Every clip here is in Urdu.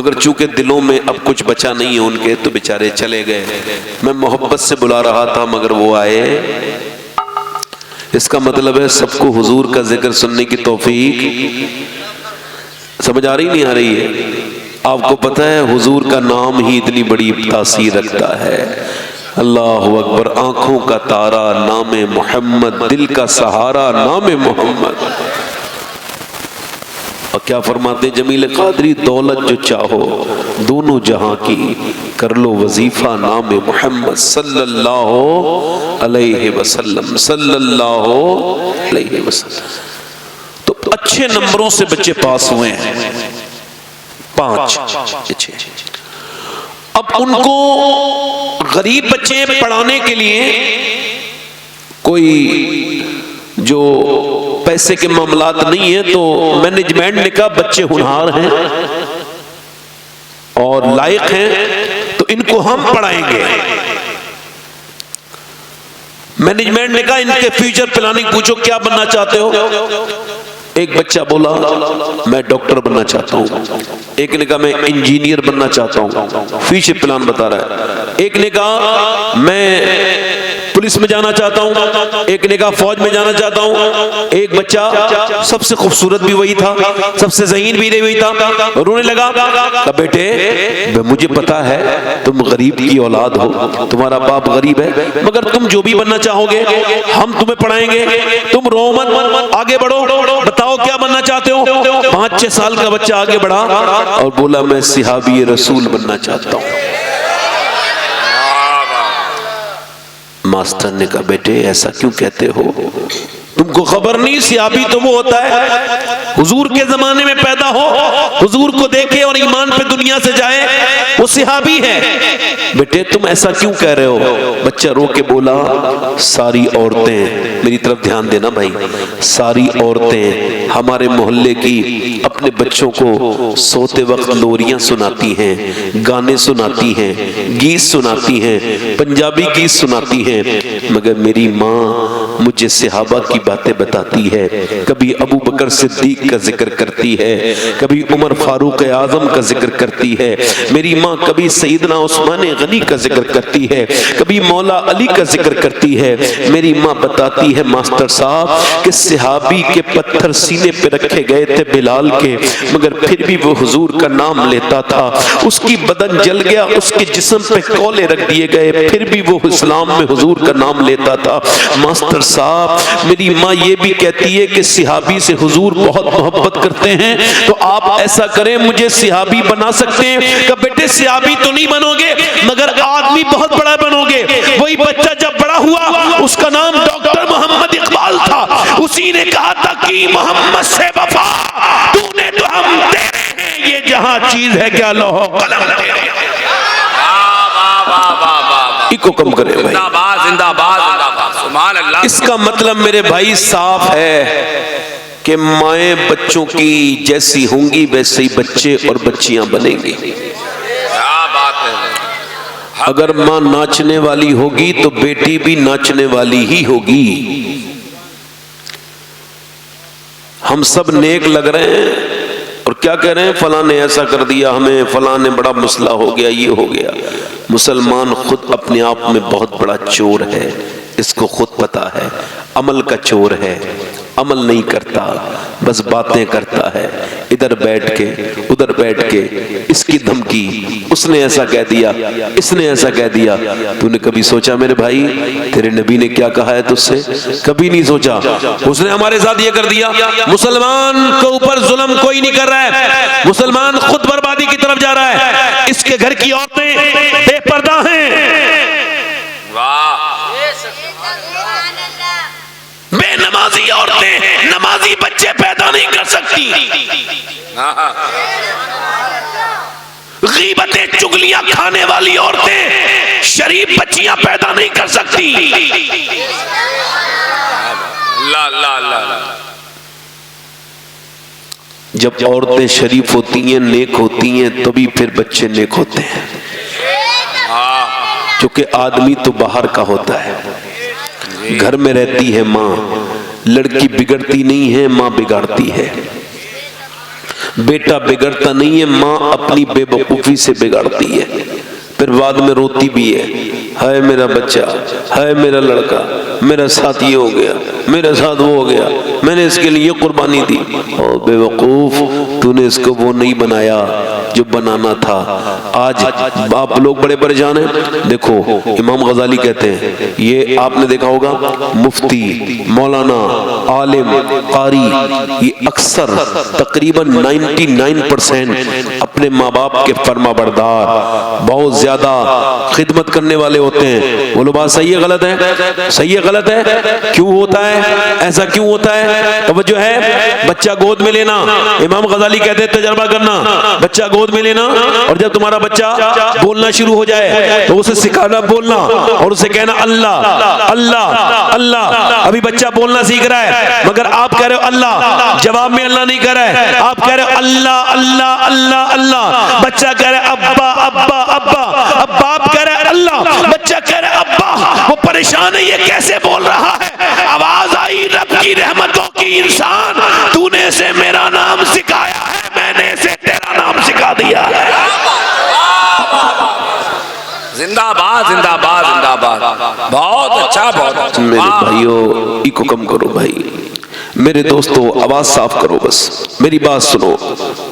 مگر چونکہ دلوں میں اب کچھ بچا نہیں ہے ان کے تو بیچارے چلے گئے. میں محبت سے بلا رہا تھا مگر وہ آئے. اس کا مطلب ہے سب کو حضور کا ذکر سننے کی توفیق سمجھ آ رہی نہیں آ رہی ہے؟ آپ کو پتہ ہے حضور کا نام ہی اتنی بڑی تاثیر رکھتا ہے. اللہ اکبر. آنکھوں کا تارا نام محمد، دل کا سہارا نام محمد. اور کیا فرماتے جمیل قادری؟ دولت جو چاہو دونوں جہاں کی، کر لو وظیفہ نام محمد صلی اللہ علیہ وسلم صلی اللہ علیہ وسلم. تو اچھے نمبروں سے بچے پاس ہوئے ہیں 5. اب ان کو غریب بچے پڑھانے کے لیے کوئی جو پیسے کے معاملات نہیں ہیں تو مینجمنٹ نے کہا بچے ہونہار ہیں اور لائق ہیں تو ان کو ہم پڑھائیں گے. مینجمنٹ نے کہا ان کے فیوچر پلاننگ پوچھو کیا بننا چاہتے ہو. ایک بچہ بولا میں ڈاکٹر بننا چاہتا ہوں. ایک نے کہا میں انجینئر بننا چاہتا ہوں، فیوچر پلان بتا رہا ہے. ایک نے کہا میں پولیس میں جانا چاہتا ہوں، ایک نے کہا فوج میں جانا چاہتا ہوں. ایک بچہ سب سے خوبصورت بھی وہی تھا، سب سے ذہین بھی وہی تھا. رونے لگا. کہا بیٹے مجھے پتا ہے تم غریب کی اولاد ہو، تمہارا باپ غریب ہے، مگر تم جو بھی بننا چاہو گے ہم تمہیں پڑھائیں گے. تم رو مت، آگے بڑھو، بتاؤ کیا بننا چاہتے ہو. 5-6 سال کا بچہ آگے بڑھا اور بولا میں صحابی رسول بننا چاہتا ہوں. ماسٹر نے کہا بیٹے ایسا کیوں کہتے ہو؟ تم کو خبر نہیں صحابی تو وہ ہوتا ہے حضور کے زمانے میں پیدا ہو، حضور کو دیکھے اور ایمان پہ دنیا سے جائے، وہ صحابی ہے. بیٹے تم ایسا کیوں کہہ رہے ہو؟ بچہ رو کے بولا ساری عورتیں، میری طرف دھیان دینا بھائی، ساری عورتیں ہمارے محلے کی اپنے بچوں کو سوتے وقت لوریاں سناتی ہیں، گانے سناتی ہیں، گیت سناتی ہیں، پنجابی گیت سناتی ہیں، مگر میری ماں مجھے صحابہ کی باتیں بتاتی ہے. کبھی ابو بکر صدیق کا ذکر کرتی ہے، کبھی عمر فاروق اعظم کا ذکر کرتی ہے. میری ماں کبھی سیدنا عثمان غنی کا ذکر کرتی ہے، کبھی مولا علی کا ذکر کرتی ہے. میری ماں بتاتی ہے ماسٹر صاحب کہ صحابی کے پتھر سینے پہ رکھے گئے تھے بلال کے، مگر پھر بھی وہ حضور کا نام لیتا تھا. اس کی بدن جل گیا، اس کے جسم پہ کولے رکھ دیے گئے، پھر بھی وہ اسلام میں حضور کا نام لیتا تھا. ماسٹر صاحب میری ماں یہ بھی کہتی ہے کہ صحابی سے حضور بہت محبت کرتے ہیں، تو آپ ایسا کریں مجھے صحابی بنا سکتے ہیں؟ کہ بیٹے صحابی تو نہیں بنو گے مگر آدمی بہت بڑا بنو گے. وہی بچہ جب بڑا ہوا اس کا نام ڈاکٹر محمد اقبال تھا. اسی نے کہا تھا کہ محمد سے وفا تو نے تو ہم تیرے ہیں، یہ جہاں چیز ہے کیا لوح قلم تیرے. کو کم کرے بھائی. زندہ باد سبحان اللہ. اس کا مطلب میرے بھائی صاف ہے کہ مائیں بچوں کی جیسی ہوں گی ویسے ہی بچے اور بچیاں بنیں گی. کیا بات ہے. اگر ماں ناچنے والی ہوگی تو بیٹی بھی ناچنے والی ہی ہوگی. ہم سب نیک لگ رہے ہیں اور کیا کہہ رہے ہیں فلاں نے ایسا کر دیا ہمیں، فلاں نے بڑا مسئلہ ہو گیا، یہ ہو گیا. مسلمان خود اپنے آپ میں بہت بڑا چور ہے، اس کو خود پتا ہے. عمل کا چور ہے، عمل نہیں کرتا، بس باتیں کرتا ہے. ادھر بیٹھ کے ادھر بیٹھ کے اس کی دھمکی، اس نے ایسا کہہ دیا، اس نے ایسا کہہ دیا. تو نے کبھی سوچا میرے بھائی تیرے نبی نے کیا کہا ہے تجھ سے؟ کبھی نہیں سوچا. اس نے ہمارے ساتھ یہ کر دیا. مسلمان کے اوپر ظلم کوئی نہیں کر رہا ہے، مسلمان خود بربادی کی طرف جا رہا ہے. اس کے گھر کی عورتیں بے پردہ ہیں، بے نمازی عورتیں نمازی بچے پیدا نہیں کر سکتی. غیبتیں چگلیاں کھانے والی عورتیں شریف بچیاں پیدا نہیں کر سکتی. لا لا لا. جب عورتیں شریف ہوتی ہیں، نیک ہوتی ہیں، تبھی پھر بچے نیک ہوتے ہیں. کیونکہ آدمی تو باہر کا ہوتا ہے، گھر میں رہتی ہے ماں. لڑکی بگڑتی نہیں ہے، ماں بگاڑتی ہے. بیٹا بگڑتا نہیں ہے، ماں اپنی بے وقوفی سے بگڑتی ہے، پھر بعد میں روتی بھی ہے، ہائے میرا بچہ، ہائے میرا لڑکا، میرا ساتھ یہ ہو گیا، میرے ساتھ وہ ہو گیا، میں نے اس کے لیے قربانی دی۔ اور بے وقوف، تو نے اس کو وہ نہیں بنایا جو بنانا تھا۔ آج آپ لوگ بڑے پریشان ہیں۔ دیکھو امام غزالی کہتے ہیں، یہ آپ نے دیکھا ہوگا مفتی، مولانا، عالم، قاری، یہ اکثر تقریباً 99% اپنے ماں باپ کے فرما بردار، بہت زیادہ خدمت کرنے والے ہوتے ہیں۔ بولو بات صحیح ہے غلط ہے؟ صحیح ہے غلط ہے؟ کیوں ہوتا ہے ایسا؟ کیوں ہوتا ہے؟ توجہ ہے، بچہ گود میں لینا، امام غزالی کہتے ہیں تجربہ کرنا، بچہ گود میں لینا، اور جب تمہارا بچہ بولنا شروع ہو جائے تو اسے سکھانا بولنا، اور اسے کہنا اللہ اللہ اللہ۔ ابھی بچہ بولنا سیکھ رہا ہے مگر آپ کہہ رہے ہو اللہ، جواب میں اللہ نہیں کہہ رہا ہے، آپ کہہ رہے ہو اللہ اللہ اللہ اللہ، بچہ کہہ رہا ہے ابا ابا ابا، اب باپ کہہ رہا ہے اللہ، بچہ کہہ رہا ہے ابا، وہ پریشان ہے یہ کیسے بول رہا ہے۔ آواز آئی رب کی رحمتوں کی، انسان تو نے اسے میرا نام سکھایا ہے، میں نے اسے تیرا نام سکھا دیا ہے۔ زندہ باد زندہ باد زندہ باد، بہت اچھا بہت اچھا۔ میرے بھائیو ایکو کم کرو بھائی، میرے دوستو آواز صاف کرو، بس میری بات سنو،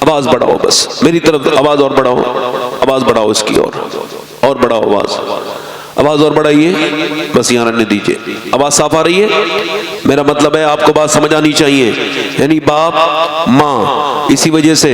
آواز بڑھاؤ، بس میری طرف آواز اور بڑھاؤ، آواز بڑھاؤ اس کی، اور بڑھاؤ آواز اور بڑھائیے، بس یہاں رہنے دیجئے۔ آواز صاف آ رہی ہے؟ میرا مطلب ہے آپ کو بات سمجھ آنی چاہیے، یعنی باپ ماں، اسی وجہ سے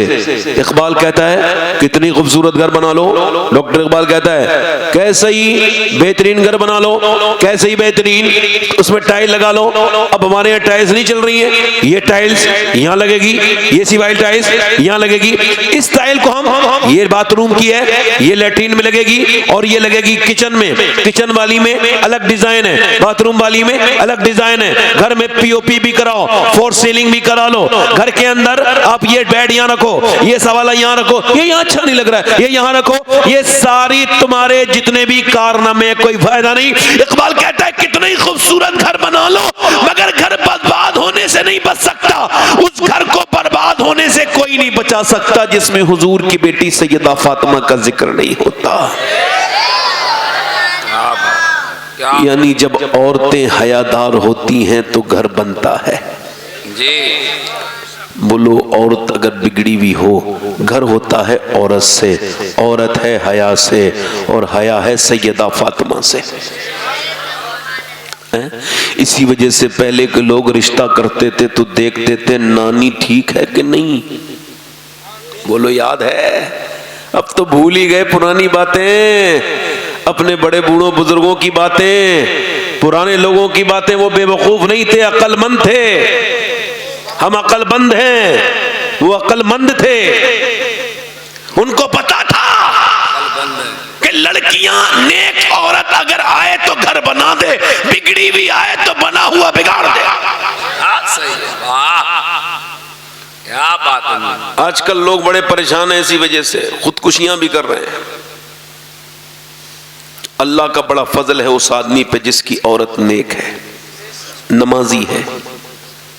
اقبال کہتا ہے کتنی خوبصورت گھر بنا لو، ڈاکٹر اقبال کہتا ہے کیسے ہی بہترین گھر بنا لو، کیسے ہی بہترین، اس میں ٹائل لگا لو۔ اب ہمارے یہاں ٹائلز نہیں چل رہی ہیں، یہ ٹائلز یہاں لگے گی، یہ سیوائل ٹائلز یہاں لگے گی، اس ٹائل کو ہم یہ باتھ روم کی ہے یہ لیٹرین میں لگے گی، اور یہ لگے گی کچن میں، کچن والی میں الگ ڈیزائن ہے، باتھ روم والی میں الگ ڈیزائن ہے، گھر میں پی او پی بھی کراؤ، فور سیلنگ بھی کرا لو، گھر کے اندر آپ یہ بیڈ یہاں رکھو، یہ سوالہ یہاں رکھو، یہ یہاں اچھا نہیں لگ رہا ہے، یہ یہاں رکھو، یہ ساری تمہارے جتنے بھی کارنامے کوئی فائدہ نہیں۔ اقبال کہتا ہے کتنا ہی خوبصورت گھر بنا لو مگر گھر برباد ہونے سے نہیں بچ سکتا، اس گھر کو برباد ہونے سے کوئی نہیں بچا سکتا جس میں حضور کی بیٹی سیدہ فاطمہ کا ذکر نہیں ہوتا۔ یعنی جب عورتیں حیادار ہوتی ہیں تو گھر بنتا ہے جی۔ بولو عورت اگر بگڑی ہوئی ہو، گھر ہوتا ہے عورت سے، عورت ہے حیا سے، اور حیا ہے سیدہ فاطمہ سے۔ اسی وجہ سے پہلے کے لوگ رشتہ کرتے تھے تو دیکھتے تھے نانی ٹھیک ہے کہ نہیں، بولو یاد ہے؟ اب تو بھول ہی گئے پرانی باتیں، اپنے بڑے بوڑھوں بزرگوں کی باتیں، پرانے لوگوں کی باتیں۔ وہ بے وقوف نہیں تھے، عقل مند تھے، ہم عقل مند ہیں، وہ عقل مند تھے، ان کو پتا تھا کہ لڑکیاں نیک عورت اگر آئے تو گھر بنا دے، بگڑی بھی آئے تو بنا ہوا بگاڑ دے۔ کیا بات ہے۔ آج کل لوگ بڑے پریشان ہیں اسی وجہ سے، خودکشیاں بھی کر رہے ہیں۔ اللہ کا بڑا فضل ہے اس آدمی پہ جس کی عورت نیک ہے، نمازی ہے۔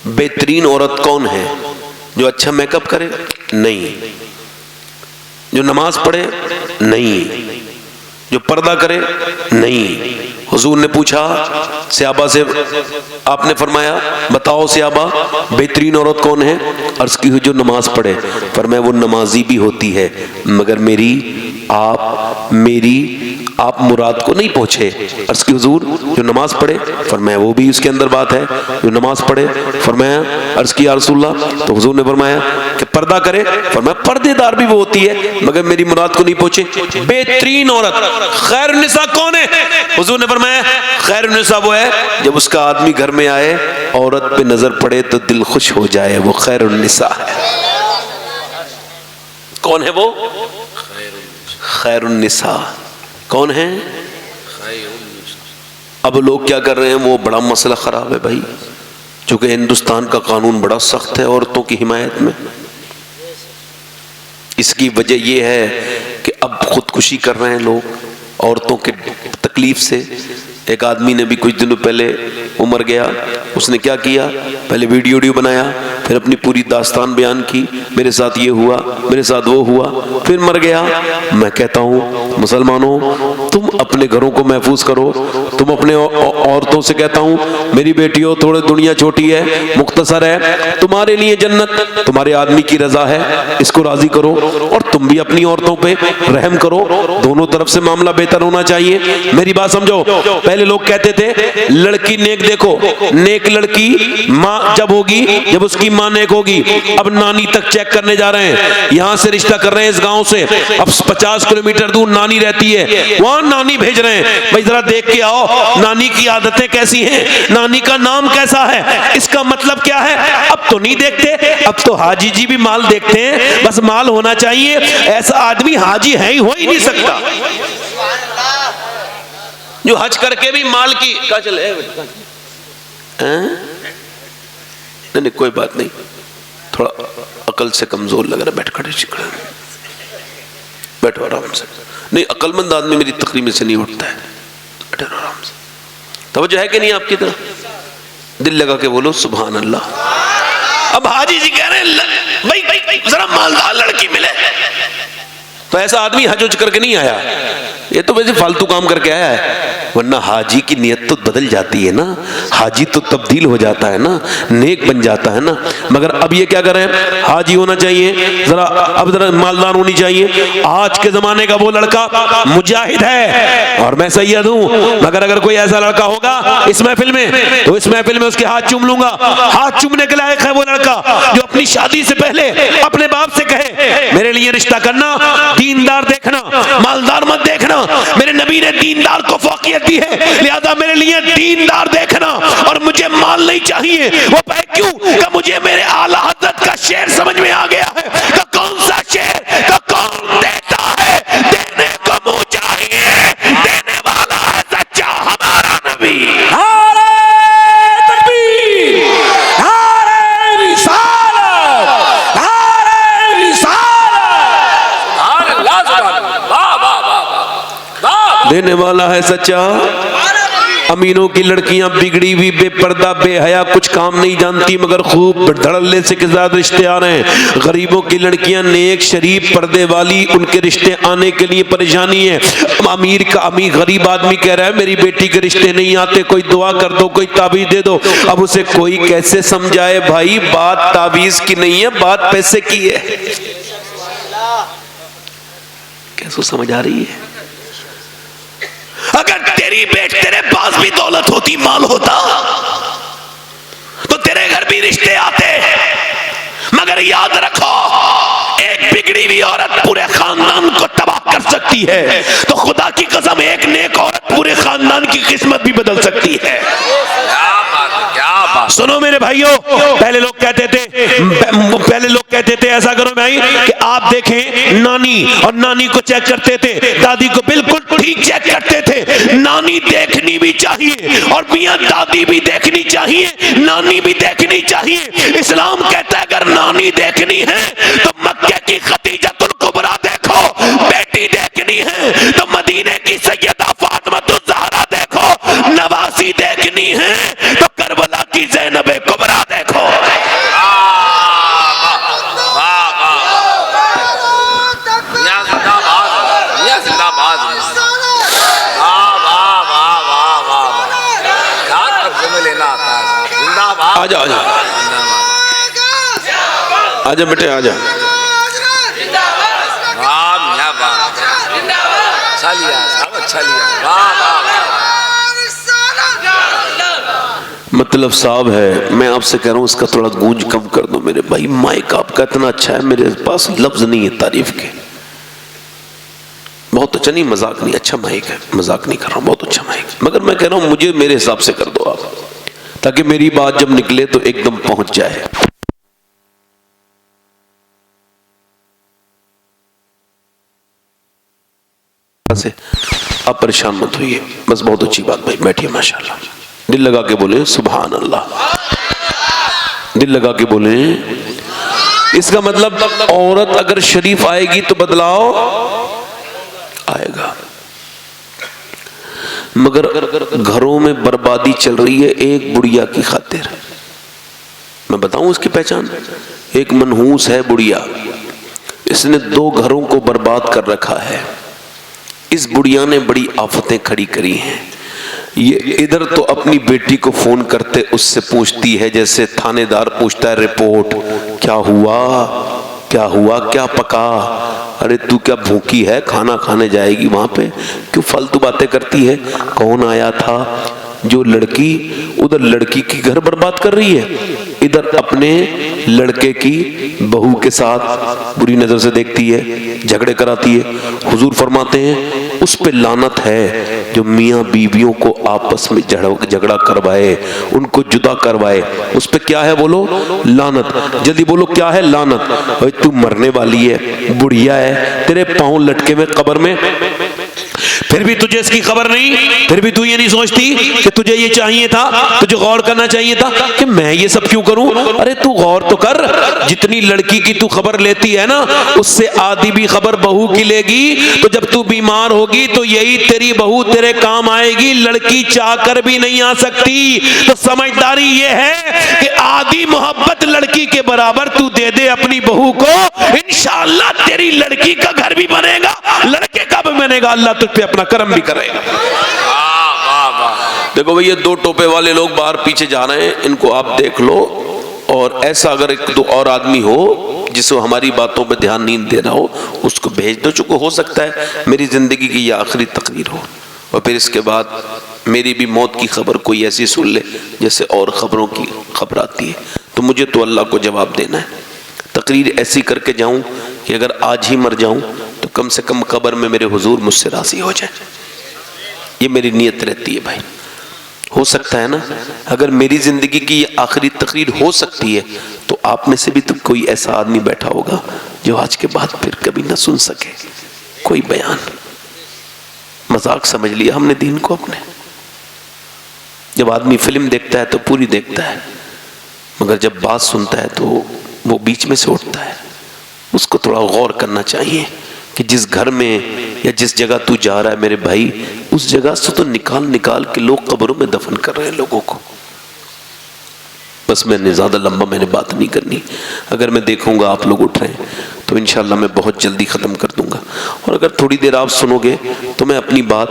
بہترین عورت کون ہے؟ جو اچھا میک اپ کرے؟ نہیں۔ جو نماز پڑھے؟ نہیں۔ جو پردہ کرے؟ نہیں۔ حضور نے پوچھا صحابہ سے، آپ نے فرمایا بتاؤ صحابہ بہترین عورت کون ہے؟ عرض کی جو نماز پڑھے۔ فرمایا وہ نمازی بھی ہوتی ہے مگر آپ مراد کو نہیں پہنچے۔ عرض کی حضور جو نماز پڑھے؟ فرمایا وہ بھی اس کے اندر بات ہے، جو نماز پڑھے۔ فرمایا عرض کی یا رسول اللہ، تو حضور نے فرمایا کہ پردہ کرے؟ فرمایا پردے دار بھی وہ ہوتی ہے مگر میری مراد کو نہیں پہنچے۔ بہترین عورت خیر النساء کون ہے؟ حضور نے فرمایا خیر النساء وہ ہے جب اس کا آدمی گھر میں آئے عورت پہ نظر پڑے تو دل خوش ہو جائے، وہ خیر النساء ہے۔ کون ہے وہ؟ خیر النساء کون ہے؟ اب لوگ کیا کر رہے ہیں، وہ بڑا مسئلہ خراب ہے بھائی، چونکہ ہندوستان کا قانون بڑا سخت ہے عورتوں کی حمایت میں۔ اس کی وجہ یہ ہے کہ اب خودکشی کر رہے ہیں لوگ عورتوں کے تکلیف سے، ایک آدمی نے بھی کچھ دنوں پہلے مر گیا، اس نے کیا کیا، پہلے ویڈیو بنایا، پھر اپنی پوری داستان بیان کی، میرے ساتھ یہ ہوا، میرے ساتھ وہ ہوا، پھر مر گیا۔ میں کہتا ہوں مسلمانوں، تم اپنے گھروں کو محفوظ کرو، تم اپنے عورتوں سے کہتا ہوں میری بیٹیوں تھوڑے دنیا چھوٹی ہے، مختصر ہے، تمہارے لیے جنت تمہارے آدمی کی رضا ہے، اس کو راضی کرو، اور تم بھی اپنی عورتوں پہ رحم کرو، دونوں طرف سے معاملہ بہتر ہونا چاہیے۔ میری بات سمجھو، پہلے لوگ کہتے تھے لڑکی نیک دیکھو، نیک لڑکی ماں جب ہوگی جب اس کی ماں نیک ہوگی۔ اب نانی تک چیک کرنے جا رہے ہیں، یہاں سے رشتہ کر رہے ہیں اس گاؤں سے، اب 50 کلومیٹر دور نانی رہتی ہے، وہاں نانی بھیج رہے ہیں، بھائی ذرا دیکھ کے آؤ نانی کی عادتیں کیسی ہیں، نانی کا نام کیسا ہے۔ اس کا مطلب کیا ہے؟ اب تو نہیں دیکھتے، اب تو حاجی جی بھی مال دیکھتے ہیں، بس مال ہونا چاہیے۔ ایسا آدمی حاجی ہے ہی ہو ہی نہیں سکتا جو حج کر کے بھی مال کی کہا چلے نہیں، کوئی بات نہیں، تھوڑا عقل سے کمزور لگ رہا ہے، بیٹھ کھڑے بیٹھو آرام سے، نہیں عقل مند آدمی میری تقریر میں سے نہیں اٹھتا ہے، بیٹھو آرام سے۔ توجہ ہے کہ نہیں آپ کی طرف؟ دل لگا کے بولو سبحان اللہ۔ اب حاجی جی کہہ رہے ہیں بھائی ذرا مالدار لڑکی ملے، تو ایسا آدمی حج کر کے نہیں آیا، یہ تو ویسے فالتو کام کر کے آیا ہے، ورنہ حاجی کی نیت تو بدل جاتی ہے نا، حاجی تو تبدیل ہو جاتا ہے نا، نیک بن جاتا ہے نا۔ مگر اب یہ کیا کریں، حاجی ہونا چاہیے، ذرا مالدار ہونی چاہیے۔ آج کے زمانے کا وہ لڑکا مجاہد ہے اور میں سید ہوں، مگر اگر کوئی ایسا لڑکا ہوگا اس محفل میں تو اس محفل میں اس کے ہاتھ چوم لوں گا۔ ہاتھ چومنے کے لائق ہے وہ لڑکا جو اپنی شادی سے پہلے اپنے باپ سے کہے میرے لیے رشتہ کرنا، دیندار دیکھنا، مالدار مت دیکھنا، میرے نبی نے دیندار کو فوقیت دی ہے، لہذا میرے لیے دیندار دیکھنا، اور مجھے مال نہیں چاہیے۔ وہ پہ کیوں کہ مجھے میرے اعلیٰ حضرت کا شعر سمجھ میں آ گیا ہے کہ کون سا شعر کہ کون دیتا ہے دینے کو منہ چاہیے، دینے والا ہے سچا ہمارا نبی۔ نعرہ تکبیر، نعرہ رسالت، نعرہ رسالت، سبحان اللہ، سبحان اللہ، واہ واہ واہ واہ، دینے والا ہے سچا۔ امینوں کی لڑکیاں بگڑی ہوئی بے پردہ بے حیا کچھ کام نہیں جانتی، مگر خوب دھڑلے سے کے ساتھ رشتے آ رہے ہیں۔ غریبوں کی لڑکیاں نیک شریف پردے والی، ان کے رشتے آنے کے لیے پریشانی ہے۔ امیر غریب آدمی کہہ رہا ہے میری بیٹی کے رشتے نہیں آتے، کوئی دعا کر دو، کوئی تعویذ دے دو۔ اب اسے کوئی کیسے سمجھائے بھائی بات تعویذ کی نہیں ہے، بات پیسے کی ہے۔ کیسے سمجھ آ رہی ہے؟ اگر تیرے پاس بھی دولت ہوتی، مال ہوتا، تو تیرے گھر بھی رشتے آتے، مگر یاد رکھو ایک بگڑی ہوئی عورت پورے خاندان کو تباہ کر سکتی ہے، تو خدا کی قسم ایک نیک عورت پورے خاندان کی قسمت بھی بدل سکتی ہے۔ سنو میرے بھائیوں، پہلے لوگ کہتے تھے ایسا کرو بھائی کہ آپ دیکھیں نانی، اور نانی کو چیک کرتے تھے، دادی کو بالکل ٹھیک چیک کرتے تھے۔ نانی دیکھنی بھی چاہیے اور میاں دادی بھی دیکھنی چاہیے، نانی بھی دیکھنی چاہیے۔ اسلام کہتا ہے اگر نانی دیکھنی ہے تو مکہ کی خدیجۃ الکبریٰ دیکھو، بیٹی دیکھنی ہے تو مدینے کی سیدہ فاطمہ الزہرا دیکھو، نواسی دیکھنی ہے تو کربلا کی زینب کبریٰ دیکھو۔ آجا آجا بیٹے آجا۔ مطلب صاحب ہے، میں آپ سے کہہ رہا ہوں اس کا تھوڑا گونج کم کر دو میرے بھائی۔ مائک آپ کا اتنا اچھا ہے، میرے پاس لفظ نہیں ہے تعریف کے۔ بہت اچھا، نہیں مذاق نہیں، اچھا مائک ہے، مذاق نہیں کر رہا ہوں، بہت اچھا مائک ہے، مگر میں کہہ رہا ہوں مجھے میرے حساب سے کر دو آپ، تاکہ میری بات جب نکلے تو ایک دم پہنچ جائے۔ آپ پریشان مت ہوئیے، بس بہت اچھی بات بھائی، بیٹھیے ماشاءاللہ، دل لگا کے بولیں سبحان اللہ، دل لگا کے بولیں۔ اس کا مطلب عورت اگر شریف آئے گی تو بدلاؤ آئے گا۔ مگر گھروں میں بربادی چل رہی ہے ایک بڑھیا کی خاطر. میں بتاؤں اس کی پہچان؟ ایک منحوس ہے بڑھیا، اس نے 2 گھروں کو برباد کر رکھا ہے. اس بڑھیا نے بڑی آفتیں کھڑی کری ہیں. یہ ادھر تو اپنی بیٹی کو فون کرتے اس سے پوچھتی ہے جیسے تھانے دار پوچھتا ہے رپورٹ، کیا ہوا کیا ہوا کیا پکا، ارے تو کیا بھوکی ہے، کھانا کھانے جائے گی وہاں پہ، کیوں فالتو باتیں کرتی ہے، کون آیا تھا. جو لڑکی ادھر لڑکی کی گھر برباد کر رہی ہے، ادھر اپنے لڑکے کی بہو کے ساتھ بری نظر سے دیکھتی ہے، جھگڑے کراتی ہے. حضور فرماتے ہیں اس پہ لعنت ہے جو میاں بیویوں کو آپس میں جھگڑا کروائے، ان کو جدا کروائے. اس پہ کیا ہے بولو؟ لعنت. جلدی بولو کیا ہے؟ لعنت. تو مرنے والی ہے، بڑھیا ہے، تیرے پاؤں لٹکے میں قبر میں، پھر بھی تجھے اس کی خبر نہیں، پھر بھی تو یہ نہیں سوچتی کہ تجھے یہ چاہیے تھا، تجھے غور کرنا چاہیے تھا کہ میں یہ سب کیوں کروں. ارے تو غور تو کر، جتنی لڑکی کی تو خبر لیتی ہے نا اس سے آدھی بھی خبر بہو کی لے گی. تو جب تو بیمار ہوگی تو یہی تیری بہو تیرے کام آئے گی، لڑکی چاہ کر بھی نہیں آ سکتی. تو سمجھداری یہ ہے کہ آدھی محبت لڑکی کے برابر تو دے دے اپنی بہو کو، انشاءاللہ تیری لڑکی کا گھر بھی بنے گا، لڑکے کا بھی بنے گا، اللہ تجھ پہ اپنا کرم بھی کرے گا. دیکھو بھئی یہ 2 ٹوپے والے لوگ باہر پیچھے جا رہے ہیں، ان کو آپ دیکھ لو. اور ایسا اگر 1-2 اور آدمی ہو جس کو ہماری باتوں پہ دھیان نہیں دے رہا ہو اس کو بھیج دو. چونکہ ہو سکتا ہے میری زندگی کی یہ آخری تقریر ہو اور پھر اس کے بعد میری بھی موت کی خبر کوئی ایسی سن لے جیسے اور خبروں کی خبر آتی ہے. تو مجھے تو اللہ کو جواب دینا ہے. تقریر ایسی کر کے جاؤں کہ اگر آج ہی مر جاؤں تو کم سے کم قبر میں میرے حضور مجھ سے راضی ہو جائیں. یہ میری نیت رہتی ہے بھائی. ہو سکتا ہے نا اگر میری زندگی کی یہ آخری تقریر ہو سکتی ہے تو آپ میں سے بھی تو کوئی ایسا آدمی بیٹھا ہوگا جو آج کے بعد پھر کبھی نہ سن سکے کوئی بیان. مذاق سمجھ لیا ہم نے دین کو اپنے. جب آدمی فلم دیکھتا ہے تو پوری دیکھتا ہے، مگر جب بات سنتا ہے تو وہ بیچ میں سے اٹھتا ہے. اس کو تھوڑا غور کرنا چاہیے کہ جس گھر میں یا جس جگہ تو جا رہا ہے میرے بھائی، اس جگہ سے تو نکال کے لوگ قبروں میں دفن کر رہے ہیں لوگوں کو. بس میں نے زیادہ لمبا میں نے بات نہیں کرنی. اگر میں دیکھوں گا آپ لوگ اٹھ رہے ہیں تو انشاءاللہ میں بہت جلدی ختم کر دوں گا، اور اگر تھوڑی دیر آپ سنو گے تو میں اپنی بات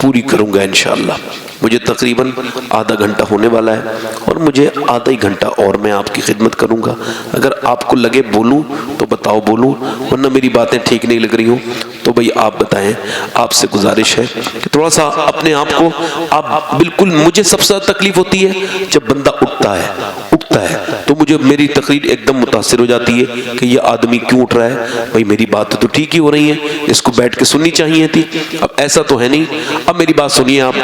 پوری کروں گا انشاءاللہ. مجھے تقریباً آدھا گھنٹہ ہونے والا ہے اور مجھے آدھا ہی گھنٹہ اور میں آپ کی خدمت کروں گا. اگر آپ کو لگے بولوں تو بتاؤ بولوں، ورنہ میری باتیں ٹھیک نہیں لگ رہی ہوں تو بھئی آپ بتائیں. آپ سے گزارش ہے کہ تھوڑا سا اپنے آپ کو آپ بالکل، مجھے سب سے زیادہ تکلیف ہوتی ہے جب بندہ اٹھتا ہے تو مجھے میری تقریر ایک دم متاثر ہو جاتی ہے کہ یہ آدمی کیوں اٹھ رہا ہے. بھئی میری بات تو ٹھیک ہی ہو رہی ہے، اس کو بیٹھ کے سننی چاہیے تھی. اب ایسا تو ہے نہیں. اب میری بات سنیے آپ.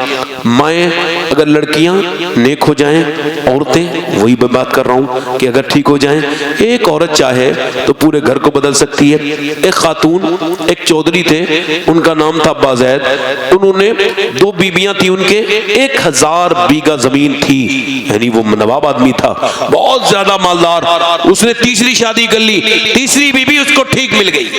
مائیں اگر لڑکیاں نیک ہو جائیں، عورتیں، وہی میں بات کر رہا ہوں کہ اگر ٹھیک ہو جائیں، ایک عورت چاہے تو پورے گھر کو بدل سکتی ہے. ایک خاتون، ایک چودھری تھے، ان کا نام تھا ابا زید. انہوں نے 2 بیویاں تھیں ان کے، 1000 بیگھہ زمین تھی، یعنی وہ نواب آدمی تھا، بہت زیادہ مالدار. اس نے تیسری شادی کر لی، تیسری بیوی اس کو ٹھیک مل گئی.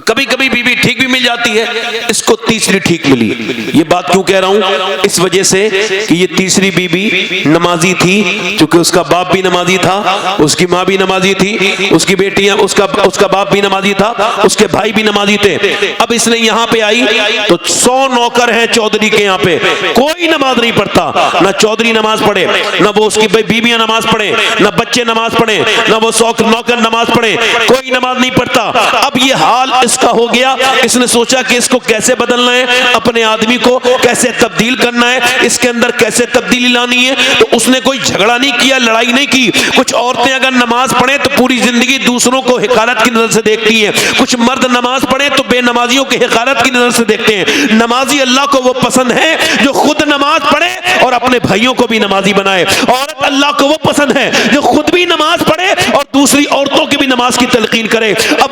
کبھی کبھی بیوی ٹھیک بھی مل جاتی ہے، اس کو تیسری ٹھیک ملی. یہ بات کیوں کہہ رہا ہوں؟ اس وجہ سے کہ یہ تیسری بیوی نمازی تھی، چونکہ اس کا باپ بھی نمازی تھا، اس کی ماں بھی نمازی تھی، اس کی بیٹیاں، اس کا باپ بھی نمازی تھا، اس کے بھائی بھی نمازی تھے. اب اس نے یہاں پہ آئی تو 100 نوکر ہیں چودھری کے یہاں پہ، کوئی نماز نہیں پڑھتا. نہ چودھری نماز پڑھے، نہ وہ اس کی بیویاں نماز پڑھیں، نہ بچے نماز پڑھیں، نہ وہ نوکر نماز پڑھیں، کوئی نماز نہیں پڑھتا. اب یہ حال اس کا ہو گیا. اس نے سوچا کہ اس کو کیسے بدلنا ہے، اپنے آدمی کو کیسے تبدیل کرنا ہے، اس کے اندر کیسے تبدیلی لانی ہے. تو اس نے کوئی جھگڑا نہیں کیا، لڑائی نہیں کی. کچھ عورتیں اگر نماز پڑھیں تو پوری زندگی دوسروں کو حقارت کی نظر سے دیکھتی ہیں. کچھ مرد نماز پڑھیں تو بے نمازیوں کے حقارت کی نظر سے دیکھتے ہیں. نمازی اللہ کو وہ پسند ہے جو خود نماز پڑھے اور اپنے بھائیوں کو بھی نمازی بنائے. عورت اللہ کو وہ پسند ہے جو خود بھی نماز پڑھے اور دوسری عورتوں کی بھی نماز کی تلقین کرے. اب